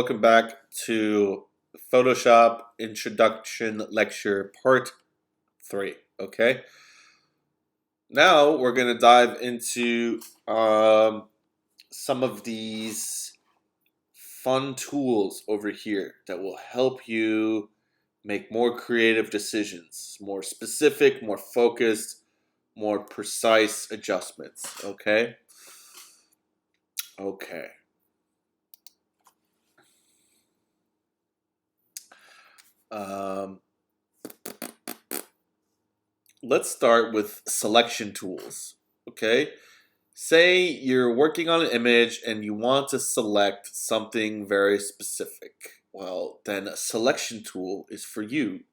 Welcome back to Photoshop Introduction Lecture Part 3. Okay, now we're going to dive into some of these fun tools over here that will help you make more creative decisions, more specific, more focused, more precise adjustments. Okay. Okay. Um, let's start with selection tools. Okay. Say you're working on an image and you want to select something very specific. Well, then a selection tool is for you.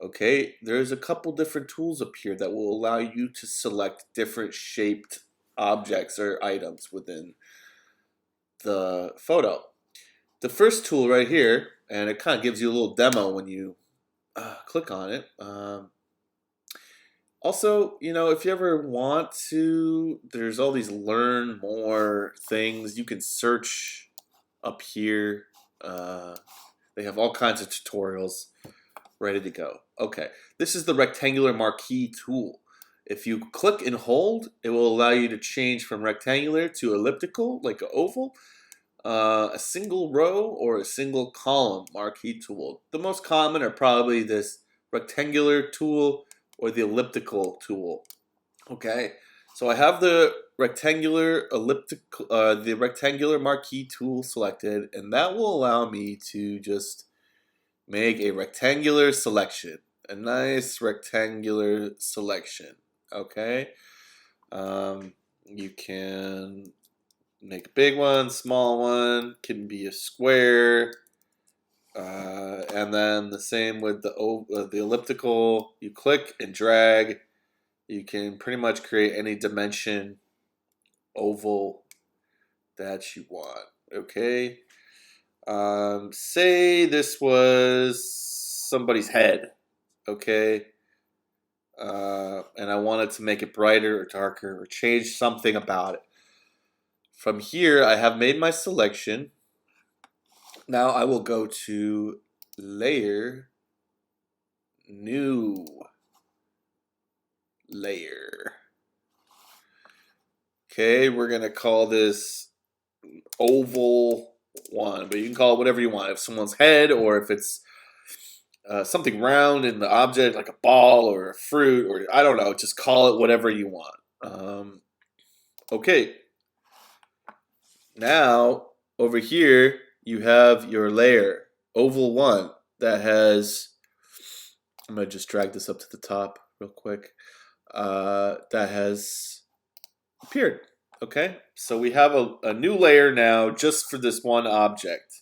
Okay, there's a couple different tools up here that will allow you to select different shaped objects or items within the photo. The first tool right here, and it kind of gives you a little demo when you click on it. Also, if you ever want to, there's all these learn more things. You can search up here. Uh, they have all kinds of tutorials ready to go. Okay, this is the rectangular marquee tool. If you click and hold, it will allow you to change from rectangular to elliptical, like an oval, a single row, or a single column marquee tool. The most common are probably this rectangular tool or the elliptical tool. Okay, so I have the rectangular marquee tool selected, and that will allow me to just make a rectangular selection, a nice rectangular selection. Okay, you can make a big one, small one, can be a square, and then the same with the elliptical. You click and drag. You can pretty much create any dimension oval that you want. Okay. Say this was somebody's head. Okay. And I wanted to make it brighter or darker or change something about it. From here, I have made my selection. Now I will go to Layer, New Layer. Okay, we're going to call this Oval 1, but you can call it whatever you want. If someone's head or if it's something round in the object, like a ball or a fruit, or I don't know, just call it whatever you want. Okay, now over here you have your layer, Oval 1, that has, I'm going to just drag this up to the top real quick, that has appeared. Okay, so we have a new layer now just for this one object.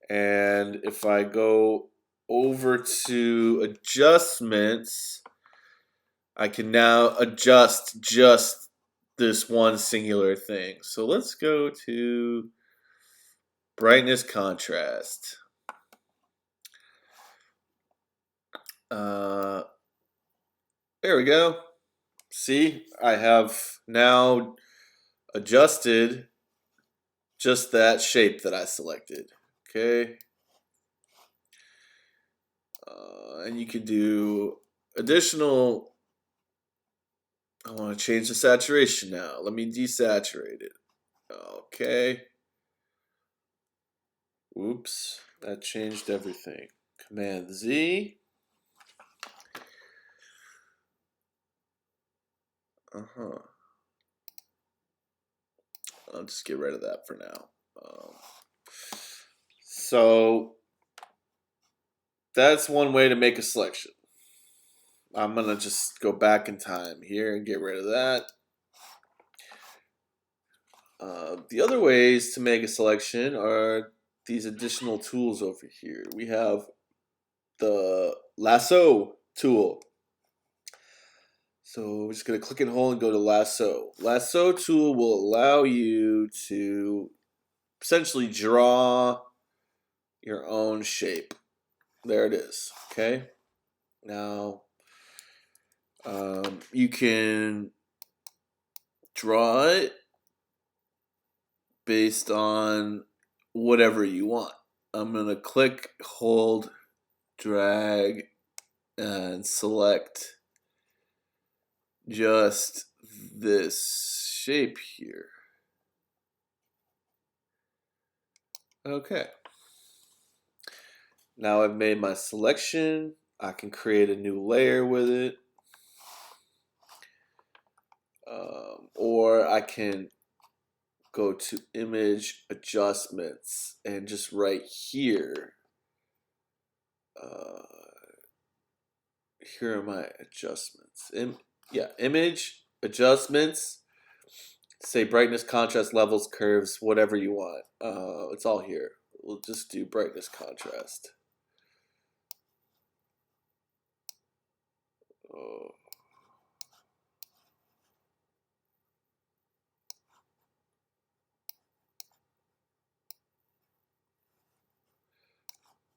And if I go over to adjustments, I can now adjust just this one singular thing. So let's go to brightness contrast. There we go. See, I have now adjusted just that shape that I selected. Okay. And you can do additional. I want to change the saturation now. Let me desaturate it. Okay. Oops, that changed everything. Command Z. I'll just get rid of that for now. So that's one way to make a selection. I'm going to just go back in time here and get rid of that. The other ways to make a selection are these additional tools over here. We have the lasso tool. So we're just going to click and hold and go to lasso. Lasso tool will allow you to essentially draw your own shape. There it is. Okay. Now you can draw it based on whatever you want. I'm going to click, hold, drag, and select just this shape here. Okay. Now I've made my selection. I can create a new layer with it. Or I can go to image adjustments and just right here. Here are my adjustments. Image adjustments. Say brightness, contrast, levels, curves, whatever you want. It's all here. We'll just do brightness, contrast.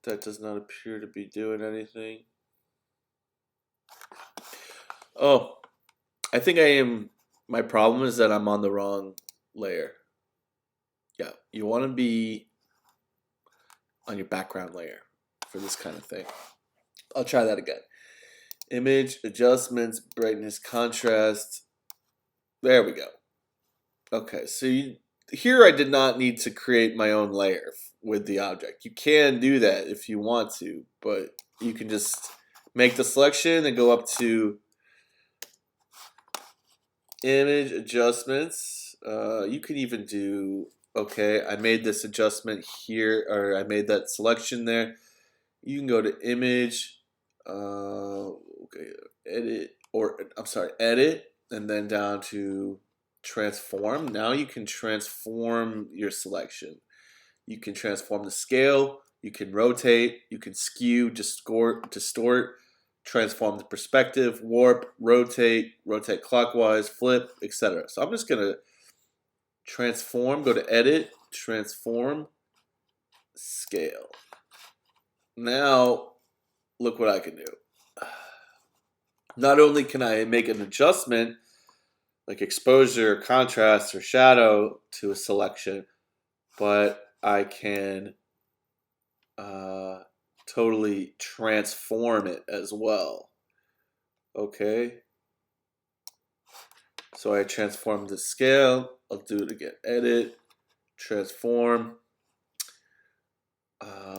That does not appear to be doing anything. Oh, I think my problem is that I'm on the wrong layer. Yeah, you want to be on your background layer for this kind of thing. I'll try that again. Image, adjustments, brightness, contrast. There we go. Okay, so here I did not need to create my own layer with the object. You can do that if you want to, but you can just make the selection and go up to image adjustments. You could even do, okay, I made this adjustment here, or I made that selection there. You can go to image, okay, edit, and then down to transform. Now you can transform your selection. You can transform the scale, you can rotate, you can skew, distort, transform the perspective, warp, rotate clockwise, flip, etc. So I'm just going to transform, go to edit, transform, scale. Now, look what I can do. Not only can I make an adjustment, like exposure, contrast, or shadow to a selection, but I can totally transform it as well. Okay. So I transform the scale. I'll do it again. Edit, transform.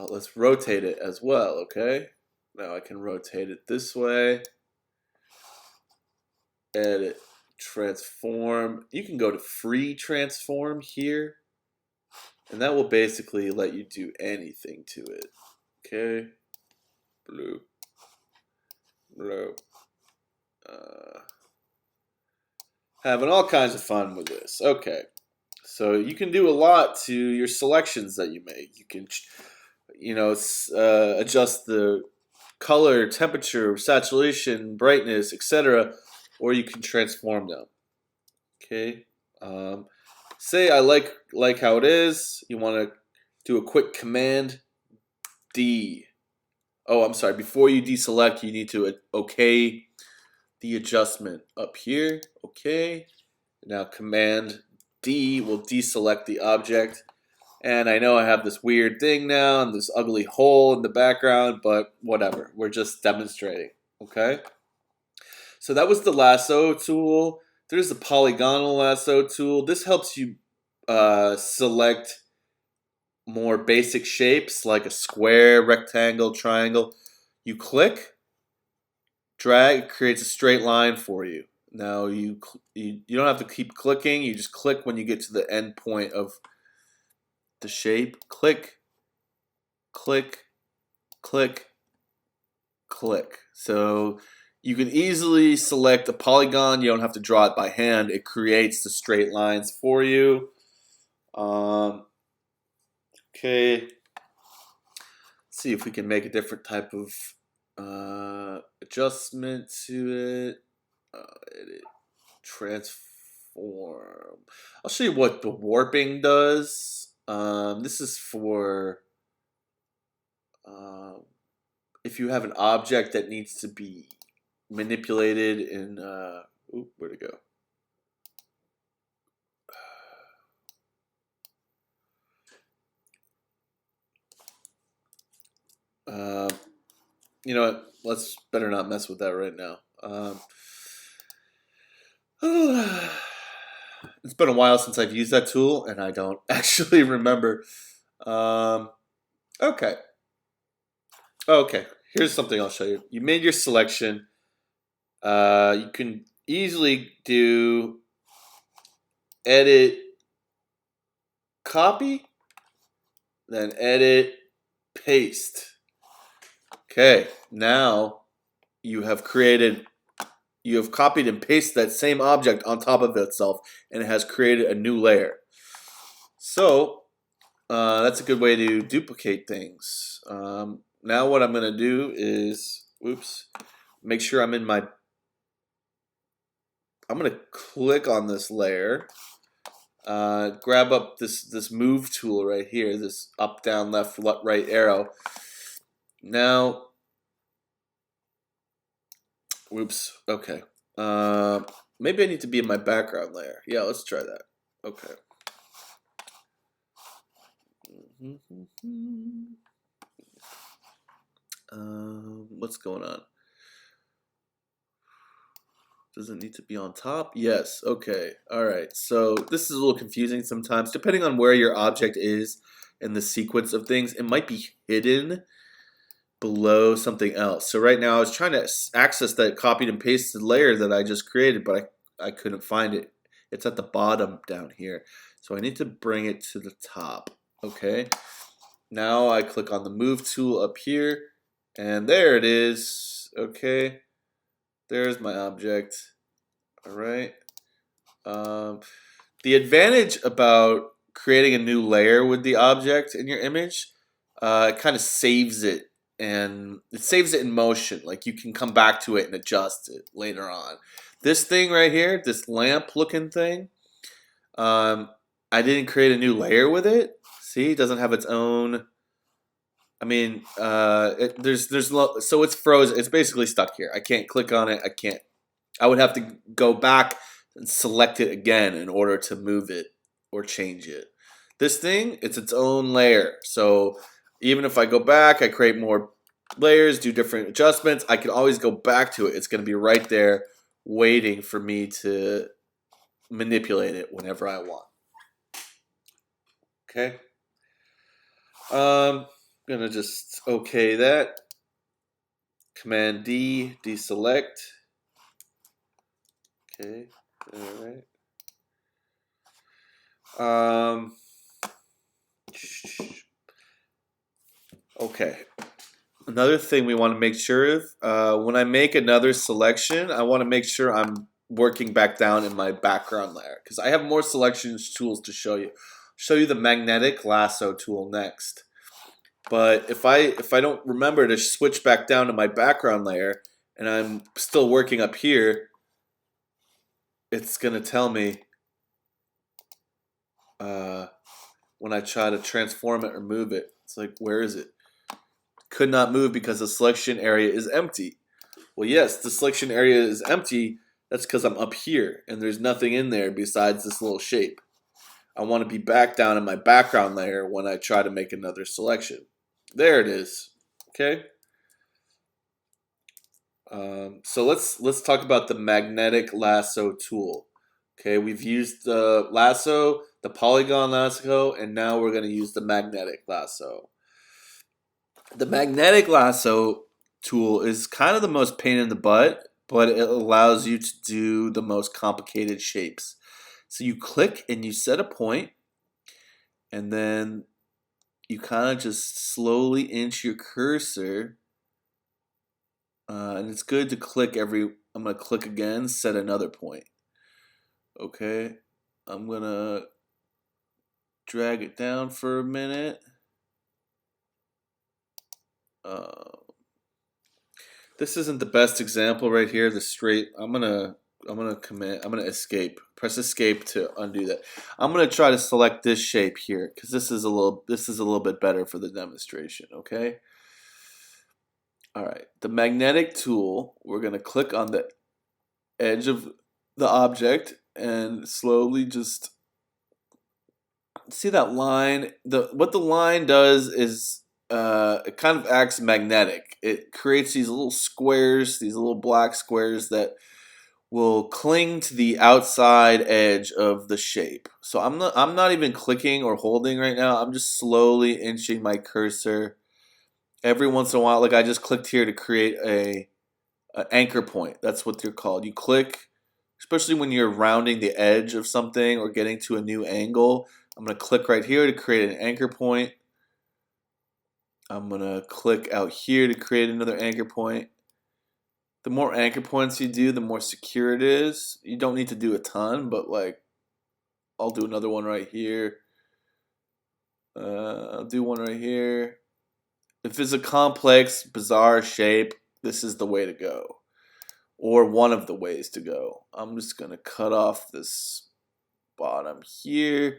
Let's rotate it as well, okay? Now I can rotate it this way. Edit, transform. You can go to free transform here, and that will basically let you do anything to it. Okay? Blue. Blue. Having all kinds of fun with this. Okay. So you can do a lot to your selections that you make. You can, adjust the color, temperature, saturation, brightness, etc., or you can transform them. Okay. Say I like how it is. You want to do a quick Command D. Oh, I'm sorry. Before you deselect, you need to okay the adjustment up here. Okay. Now Command D will deselect the object. And I know I have this weird thing now and this ugly hole in the background, but whatever. We're just demonstrating, okay? So that was the lasso tool. There's the polygonal lasso tool. This helps you select more basic shapes like a square, rectangle, triangle. You click, drag, it creates a straight line for you. Now you don't have to keep clicking. You just click when you get to the end point of the shape. Click, click, click, click. So you can easily select a polygon. You don't have to draw it by hand. It creates the straight lines for you. Okay. Let's see if we can make a different type of adjustment to it. Edit, transform. I'll show you what the warping does. This is for if you have an object that needs to be manipulated in where'd it go? Uh, you know what? Let's better not mess with that right now. It's been a while since I've used that tool, and I don't actually remember. Um, okay. Okay. Here's something I'll show you. You made your selection. You can easily do edit copy, then edit paste. Okay. Now you have copied and pasted that same object on top of itself, and it has created a new layer. So that's a good way to duplicate things. Now what I'm going to do is, make sure I'm going to click on this layer, grab up this move tool right here, this up, down, left, right arrow. Now, okay. Maybe I need to be in my background layer. Yeah, let's try that. Okay. What's going on? Does it need to be on top? Yes. Okay. All right. So this is a little confusing sometimes. Depending on where your object is in the sequence of things, it might be hidden below something else. So right now I was trying to access that copied and pasted layer that I just created, but I couldn't find it. It's at the bottom down here. So I need to bring it to the top. Okay. Now I click on the move tool up here, and there it is. Okay. There's my object. All right. The advantage about creating a new layer with the object in your image, it kind of saves it, and it saves it in motion. Like you can come back to it and adjust it later on. This thing right here, this lamp looking thing, I didn't create a new layer with it. See, it doesn't have its own. I mean, so it's frozen. It's basically stuck here. I can't click on it. I would have to go back and select it again in order to move it or change it. This thing, it's its own layer. So even if I go back, I create more layers, do different adjustments, I can always go back to it. It's going to be right there waiting for me to manipulate it whenever I want. Okay. I'm going to just okay that. Command D, deselect. Okay. All right. Okay. Another thing we want to make sure of, when I make another selection, I want to make sure I'm working back down in my background layer because I have more selections tools to show you. Show you the magnetic lasso tool next. But if I don't remember to switch back down to my background layer and I'm still working up here, it's gonna tell me when I try to transform it or move it. It's like, where is it? Could not move because the selection area is empty. Well, yes, the selection area is empty. That's because I'm up here and there's nothing in there besides this little shape. I want to be back down in my background layer when I try to make another selection. There it is. Okay. So let's talk about the magnetic lasso tool. Okay, we've used the lasso, the polygon lasso, and now we're going to use the magnetic lasso. The magnetic lasso tool is kind of the most pain in the butt, but it allows you to do the most complicated shapes. So you click and you set a point, and then you kind of just slowly inch your cursor. And it's good to click I'm going to click again, set another point. Okay, I'm going to drag it down for a minute. This isn't the best example right here. The straight. I'm gonna escape. Press escape to undo that. I'm gonna try to select this shape here because this is a little bit better for the demonstration. Okay. All right. The magnetic tool. We're gonna click on the edge of the object and slowly just see that line. What the line does is it kind of acts magnetic. It creates these little squares, these little black squares that will cling to the outside edge of the shape. So I'm not even clicking or holding right now. I'm just slowly inching my cursor. Every once in a while, like I just clicked here to create an anchor point. That's what they're called. You click, especially when you're rounding the edge of something or getting to a new angle. I'm going to click right here to create an anchor point. I'm going to click out here to create another anchor point. The more anchor points you do, the more secure it is. You don't need to do a ton, but like I'll do another one right here. I'll do one right here. If it's a complex, bizarre shape, this is the way to go. Or one of the ways to go. I'm just going to cut off this bottom here.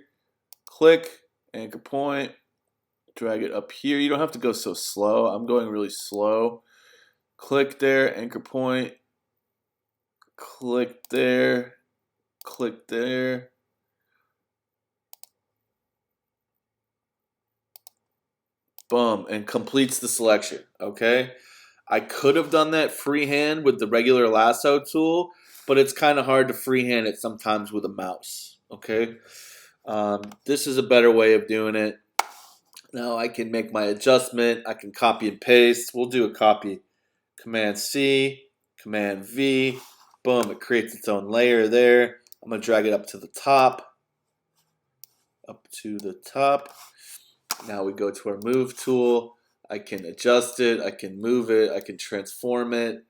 Click, anchor point, drag it up here. You don't have to go so slow. I'm going really slow. Click there, anchor point. Click there, click there. Boom, and completes the selection, okay? I could have done that freehand with the regular lasso tool, but it's kind of hard to freehand it sometimes with a mouse, okay? This is a better way of doing it. Now I can make my adjustment. I can copy and paste. We'll do a copy. Command C, Command V. Boom, it creates its own layer there. I'm going to drag it up to the top. Up to the top. Now we go to our move tool. I can adjust it. I can move it. I can transform it.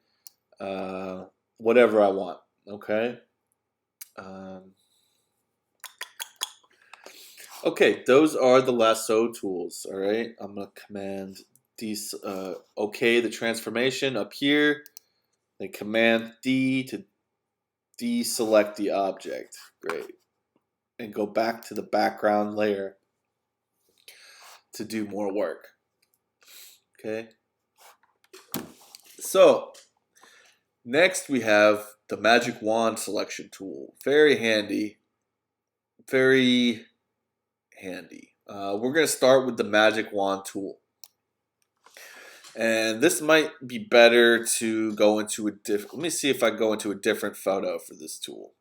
Whatever I want. Okay. Okay, those are the lasso tools. All right. I'm gonna command these. Okay, the transformation up here. Then command D to deselect the object. Great. And go back to the background layer to do more work. Okay. So next we have the Magic Wand selection tool. Very handy. Very handy. We're going to start with the Magic Wand tool. And this might be better to go into a different... Let me see if I go into a different photo for this tool.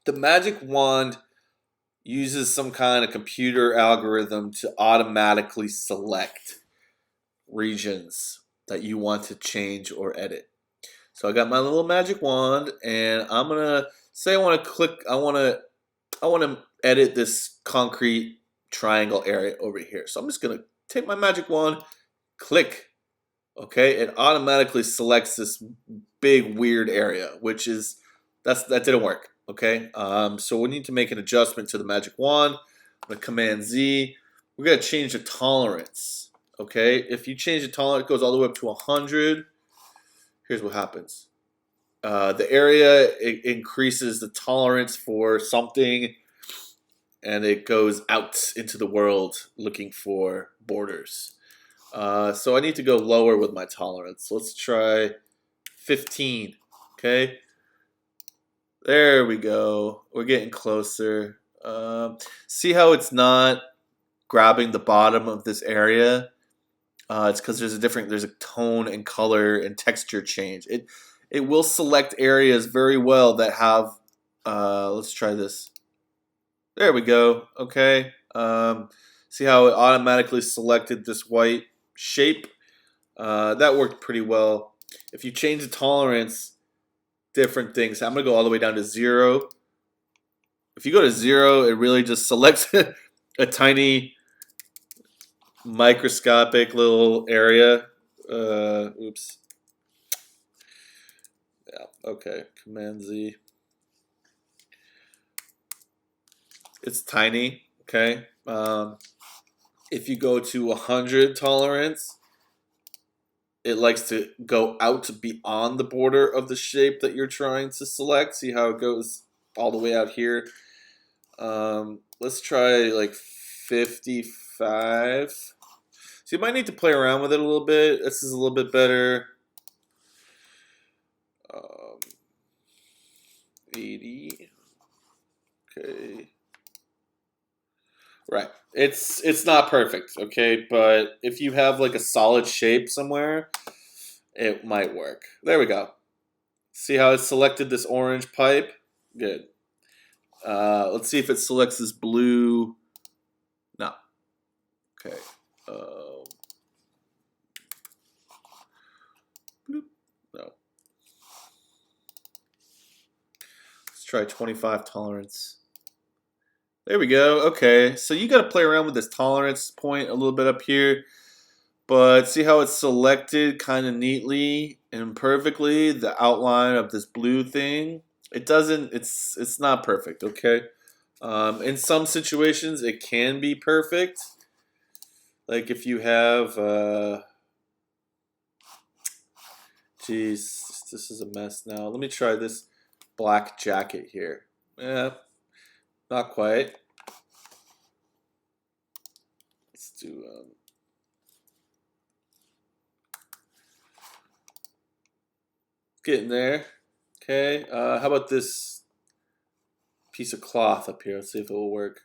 The Magic Wand uses some kind of computer algorithm to automatically select regions that you want to change or edit. So I got my little magic wand, and I'm gonna say I want to click. I want to edit this concrete triangle area over here. So I'm just gonna take my magic wand, click. Okay, it automatically selects this big weird area, which is that didn't work. Okay, so we need to make an adjustment to the magic wand. I'm gonna Command Z. We're gonna change the tolerance. Okay, if you change the tolerance, it goes all the way up to 100. Here's what happens. The area increases the tolerance for something, and it goes out into the world looking for borders. So I need to go lower with my tolerance. Let's try 15. Okay, there we go. We're getting closer. See how it's not grabbing the bottom of this area? It's because there's a tone and color and texture change. It will select areas very well that have. Let's try this. There we go. Okay. See how it automatically selected this white shape? That worked pretty well. If you change the tolerance, different things. I'm gonna go all the way down to 0. If you go to 0, it really just selects a tiny microscopic little area. Oops. Yeah, okay. Command Z. It's tiny, okay? If you go to 100 tolerance, it likes to go out beyond the border of the shape that you're trying to select. See how it goes all the way out here? Let's try like 55. So you might need to play around with it a little bit. This is a little bit better. 80. Okay. Right. It's not perfect, okay? But if you have like a solid shape somewhere, it might work. There we go. See how it selected this orange pipe? Good. Let's see if it selects this blue. No. Okay. Um, no. Let's try 25 tolerance. There we go. Okay. So you got to play around with this tolerance point a little bit up here. But see how it's selected kind of neatly and perfectly, the outline of this blue thing? It doesn't, it's not perfect, okay? In some situations, it can be perfect. Like if you have, geez, this is a mess now. Let me try this black jacket here. Yeah, not quite. Let's do, getting there. Okay, how about this piece of cloth up here? Let's see if it will work.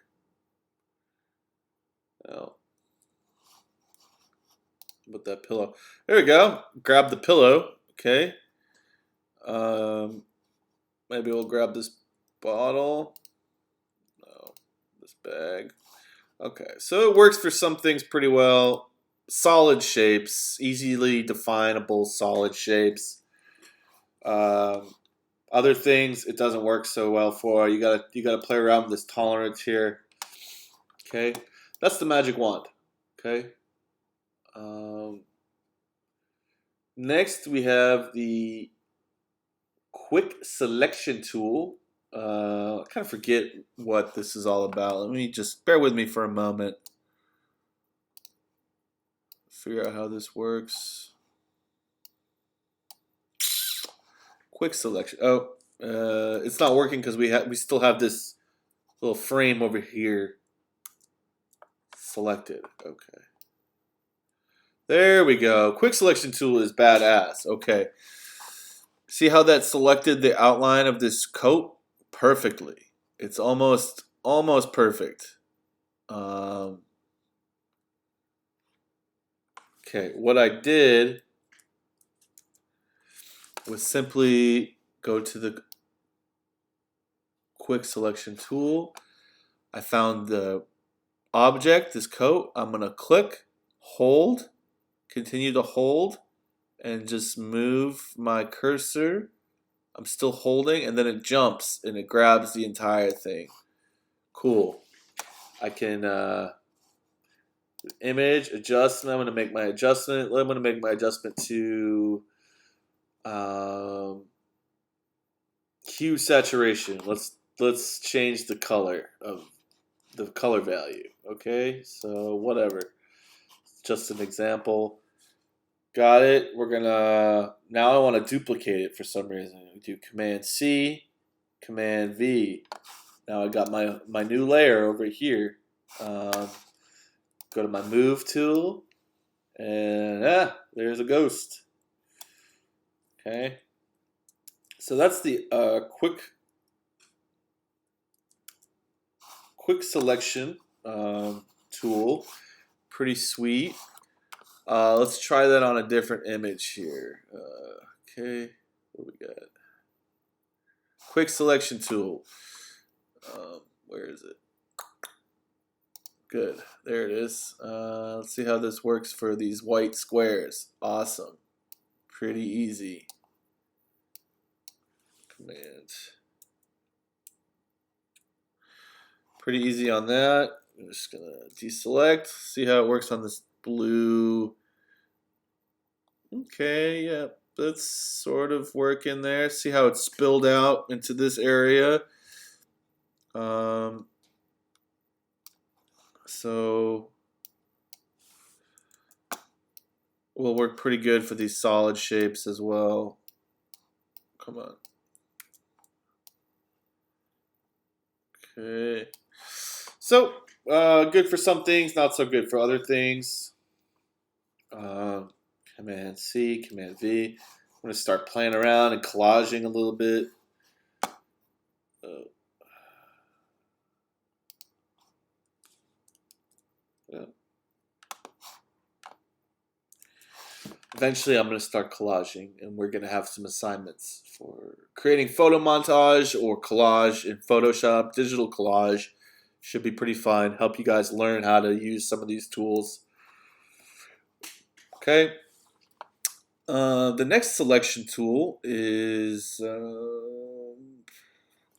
Oh, with that pillow. There we go. Grab the pillow. Okay. Um, maybe we'll grab this bottle. No, this bag. Okay. So it works for some things pretty well. Solid shapes, easily definable solid shapes. Um, other things it doesn't work so well for. You gotta play around with this tolerance here. Okay. That's the magic wand. Okay. Um, next we have the quick selection tool. I kind of forget what this is all about. Let me just bear with me for a moment. Figure out how this works. Quick selection. Oh, it's not working because we still have this little frame over here selected. Okay, there we go. Quick selection tool is badass. Okay, see how that selected the outline of this coat perfectly. It's almost perfect. Um, okay, what I did was simply go to the quick selection tool. I found the object, this coat. I'm going to click, hold, continue to hold, and just move my cursor. I'm still holding, and then it jumps and it grabs the entire thing. Cool. I can image, adjustment. I'm going to make my adjustment. I'm going to make my adjustment to hue saturation. Let's change the color of the color value. Okay, so whatever. Just an example. Got it. We're gonna now I want to duplicate it for some reason. We do Command C, Command V. Now I got my new layer over here. Um, go to my Move tool, and there's a ghost. Okay, so that's the quick selection tool. Pretty sweet. Let's try that on a different image here. Okay, what we got? Quick selection tool. Where is it? Good. There it is. Let's see how this works for these white squares. Awesome. Pretty easy. Command. Pretty easy on that. I'm just going to deselect. See how it works on this blue. Okay, yeah. That's sort of working there. See how it's spilled out into this area. So will work pretty good for these solid shapes as well. Come on. Okay. So, good for some things, not so good for other things. Command C, Command V. I'm going to start playing around and collaging a little bit. eventually I'm going to start collaging, and we're going to have some assignments for creating photo montage or collage in Photoshop. Digital collage should be pretty fun. Help you guys learn how to use some of these tools. Okay. The next selection tool is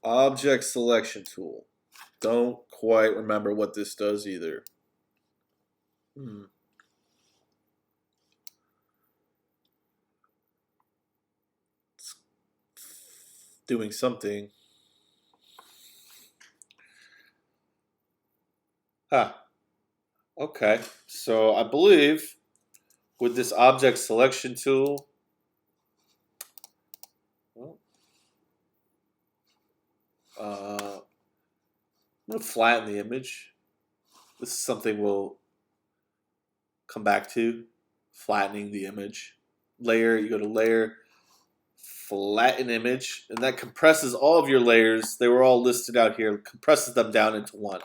object selection tool. Don't quite remember what this does either. It's doing something. Okay. So I believe with this object selection tool, I'm going to flatten the image. This is something we'll come back to. Flattening the image. Layer, you go to layer, flatten image, and that compresses all of your layers. They were all listed out here. Compresses them down into one.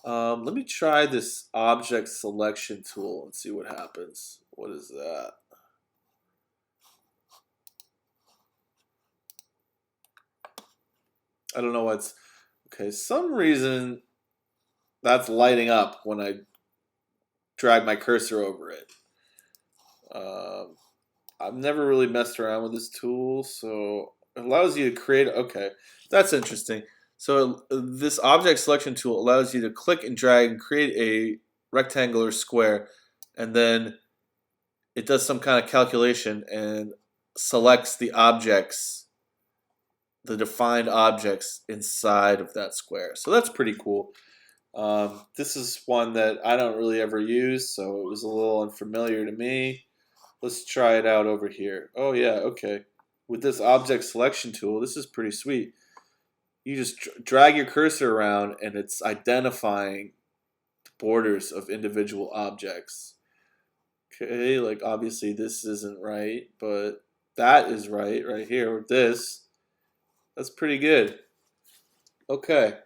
Let me try this object selection tool and see what happens. What is that? I don't know what's... Okay, some reason that's lighting up when I drag my cursor over it. I've never really messed around with this tool, so it allows you to create... Okay, that's interesting. So this object selection tool allows you to click and drag and create a rectangular square, and then it does some kind of calculation and selects the objects, the defined objects inside of that square. So that's pretty cool. This is one that I don't really ever use, so it was a little unfamiliar to me. Let's try it out over here. Oh yeah, okay. With this object selection tool, this is pretty sweet. You just drag your cursor around and it's identifying the borders of individual objects. Okay, like obviously this isn't right, but that is right here with this. That's pretty good. Okay.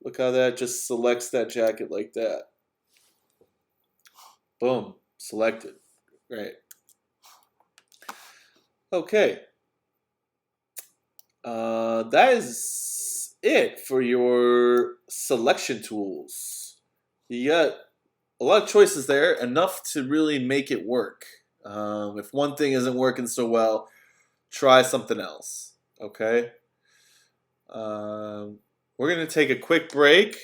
Look how that just selects that jacket like that. Boom. Selected. Great. Okay. That is it for your selection tools. You got a lot of choices there, enough to really make it work. If one thing isn't working so well, try something else. Okay? We're going to take a quick break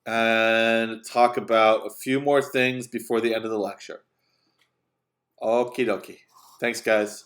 and talk about a few more things before the end of the lecture. Okie dokie. Thanks, guys.